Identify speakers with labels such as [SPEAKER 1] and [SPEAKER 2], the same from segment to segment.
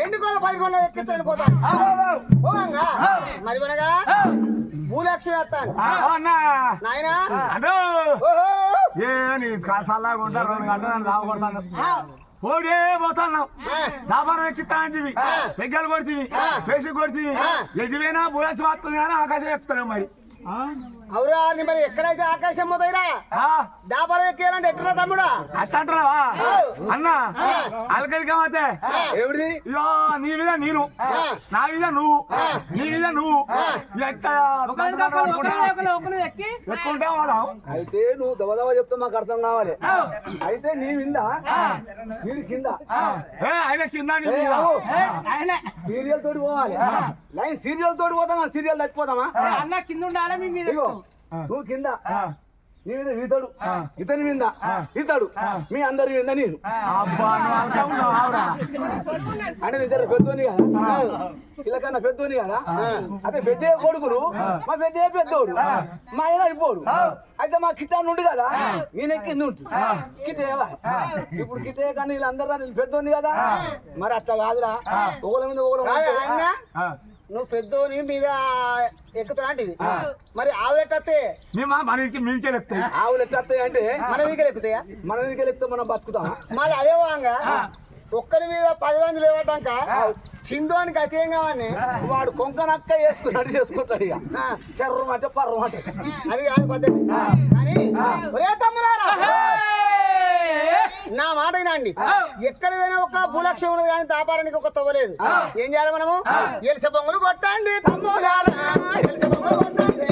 [SPEAKER 1] ఎండుకోళ్ళ పైకొండ ఎక్కిస్తాను పోతాను పోగా మరి మనగా భూలక్ష్మి వస్తాను నాయన
[SPEAKER 2] సల్లాగా ఉంటారు 2 గంటలు నన్ను దావకొడతాను ఓడే పోతాను దాబారం ఎక్కిస్తాను పెగ్గలు కొడుతుంది పేసి కొడుతుంది ఎటువైనా భూలక్ష్మి వస్తుంది కానీ ఆకాశం ఎక్కుతాను మరి
[SPEAKER 1] అవురా మరి ఎక్కడైతే ఆకాశం పోతాయిరా దాపారం ఎక్కేయాలంటే ఎట్లా తమ్ముడా
[SPEAKER 2] అట్టంటావా అన్న అలకరికమైతే
[SPEAKER 3] ఎవరిది
[SPEAKER 2] ఇయో నీ మీద నేను నా మీద నువ్వు నీ మీద నువ్వు ఎక్కుంటావు కదా
[SPEAKER 3] అయితే నువ్వు దవదవ చెప్తా మాకు అర్థం కావాలి అయితే నీ మీద నీరు కింద
[SPEAKER 2] ఆయన కింద
[SPEAKER 3] సీరియల్ తోటి పోవాలి లైన్ సీరియల్ తోటి పోతామా సీరియల్ తప్పిపోతామా
[SPEAKER 1] అన్న కింద ఉండాలి మీ మీద
[SPEAKER 3] నువ్వు కింద నీ మీద ఈతడు ఇతని మీద ఈతడు మీ అందరి మీద నేను అంటే నీ దగ్గర పెద్దోని కదా ఇలాకన్నా పెద్దోని కదా అదే పెద్ద కొడుకులు మా పెద్ద పెద్దోడు మా ఆయన అయిపోడు అయితే మా కిటా నుండి కదా నేనే కింద ఉంటుంది కిటేవా ఇప్పుడు కిటే కానీ వీళ్ళందరూ పెద్దోని కదా మరి అట్లా కాదురా ఒకళ్ళ మీద ఒకళ్ళు నువ్వు పెద్దోని మీద ఎక్కుతా అంటే మరి ఆవులు ఎట్టే
[SPEAKER 2] మీకే ఎక్కుతాయి
[SPEAKER 3] ఆవులు ఎట్టాయి అంటే
[SPEAKER 1] మన దగ్గర ఎక్కుతాయా
[SPEAKER 3] మన దగ్గర ఎక్కితే మనం బతుకుతాం
[SPEAKER 1] మళ్ళీ అదే వాంగా ఒక్కరి మీద 10 మంది లేవటాక కిందోనికి అతేం కావని
[SPEAKER 3] వాడు కొంకనక్క వేసుకున్నాడు చేసుకుంటాడు ఇక చెర్రం అంటే పర్రం అంటే
[SPEAKER 1] అది కాదు పద్ధతి కానీ ఒరే తమ్ములారా నా మాట వినండి ఎక్కడైనా ఒక భూలక్ష్యం ఉన్నది కానీ దాపారానికి ఒక తవ్వలేదు ఏం చేయాలి మనము ఎలిస బొంగులు కొట్టండి తమ్ములారా ఎలిస బొంగులు కొట్టండి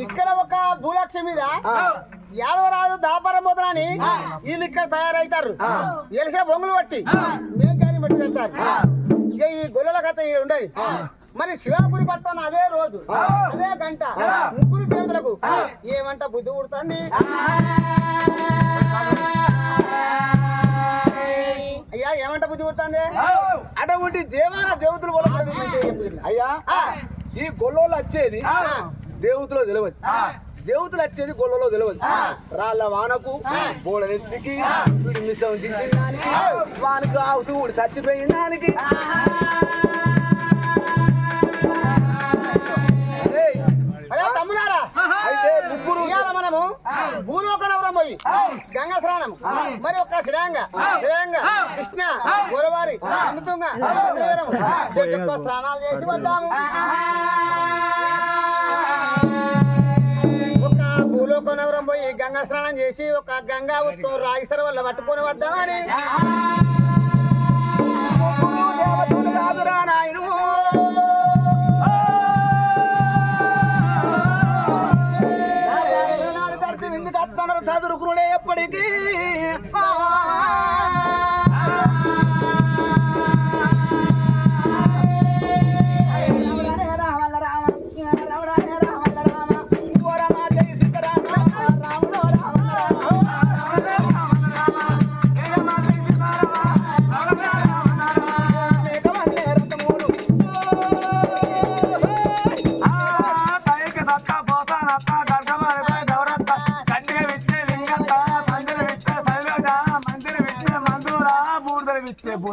[SPEAKER 1] ఇక్కడ ఒక భూలక్ష్మి మీద యాదవరాజు దాపారం పోతానని వీళ్ళు ఇక్కడ తయారవుతారు ఎలిసే బొంగులు పట్టి మేఘాన్ని మట్టి పెడతారు ఇక ఈ గొల్లల కథ ఉండదు మరి శివాపురి పట్టాన అదే రోజు అదే గంట ముగ్గురు దేవతలకు ఏమంట బుద్ధి పుడుతుంది అయ్యా ఏమంట బుద్ధి పుడుతుంది
[SPEAKER 3] అటువంటి దేవాల దేవతలు అయ్యా ఈ గొల్లోళ్ళు వచ్చేది దేవతలో తెలియదు దేవతలు వచ్చేది గొల్లలో తెలియదు రాళ్ళ వానకు బోడనెత్తికి వీడి మిసం దిద్దానికి వానకు ఆవుసు ఊడి చచ్చిపోయిన దానికి
[SPEAKER 1] తమ్ముడారా
[SPEAKER 3] అయితే ముగ్గురు
[SPEAKER 1] మనము భూలోకనవరం పోయి గంగా స్నానం మరి ఒక శ్రేయంగ కృష్ణ గోరవారి అమృతంగా స్నానాలు చేసి వద్దాము ఒక భూలోకనవరం పోయి గంగా స్నానం చేసి ఒక గంగా ఉత్తం రాగిసర వల్ల పట్టుకొని వద్దామని
[SPEAKER 3] కాదురా నాయను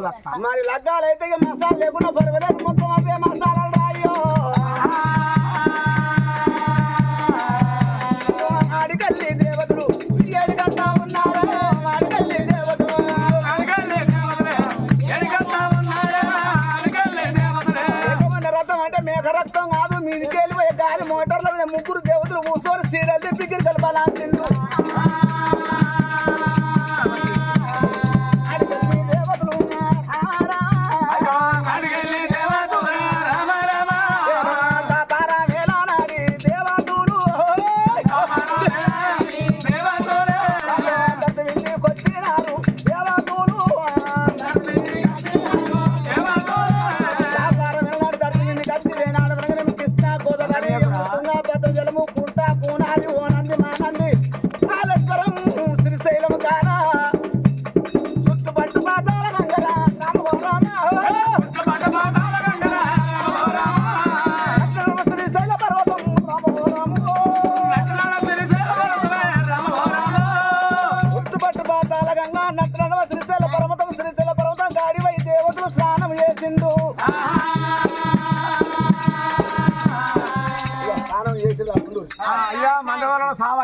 [SPEAKER 2] వస్తా.
[SPEAKER 3] మరి లగ్గాలు అయితే ఇక మసాలా లేకుండా పర్వాలేదు మొత్తం అవే మసాలాలు రాయో ఆడికెళ్ళి దేవతలు ఏడికన్నా ఉన్నారో ఆడికెళ్ళి దేవతలు ఏకమైన రథం అంటే మేఘ రక్తం కాదు మీదికి వెళ్ళిపోయే గాలి మోటార్ల మీద ముగ్గురు దేవతలు కూర్చొని సీరియల్ పిక్కిరి కలపాలంటుండ్రు ఆడికెళ్ళి దేవతలు ఉన్నారా పారా వేలానాడి దేవతలు దత్త విండికి వచ్చినారు దేవతలు వ్యాపారం వెళ్ళాడు దత్త విండికి వచ్చి వేనాడు వెనకనే కృష్ణ గోదావరి తుంగా భద్ర జలము కుంట కూనారి ఓ నంది మానంది కాళేశ్వరం శ్రీశైలం కాన చుట్టుపట్టు పాతాల గంగల శ్రీశైల పర్వతం చుట్టుపట్టు పాతాల గంగా నట్ల శ్రీశైల పర్వతం గాడివై దేవతలు స్నానం చేసిండు స్నానం చేసిండు
[SPEAKER 2] అయ్యా మందవరం సావ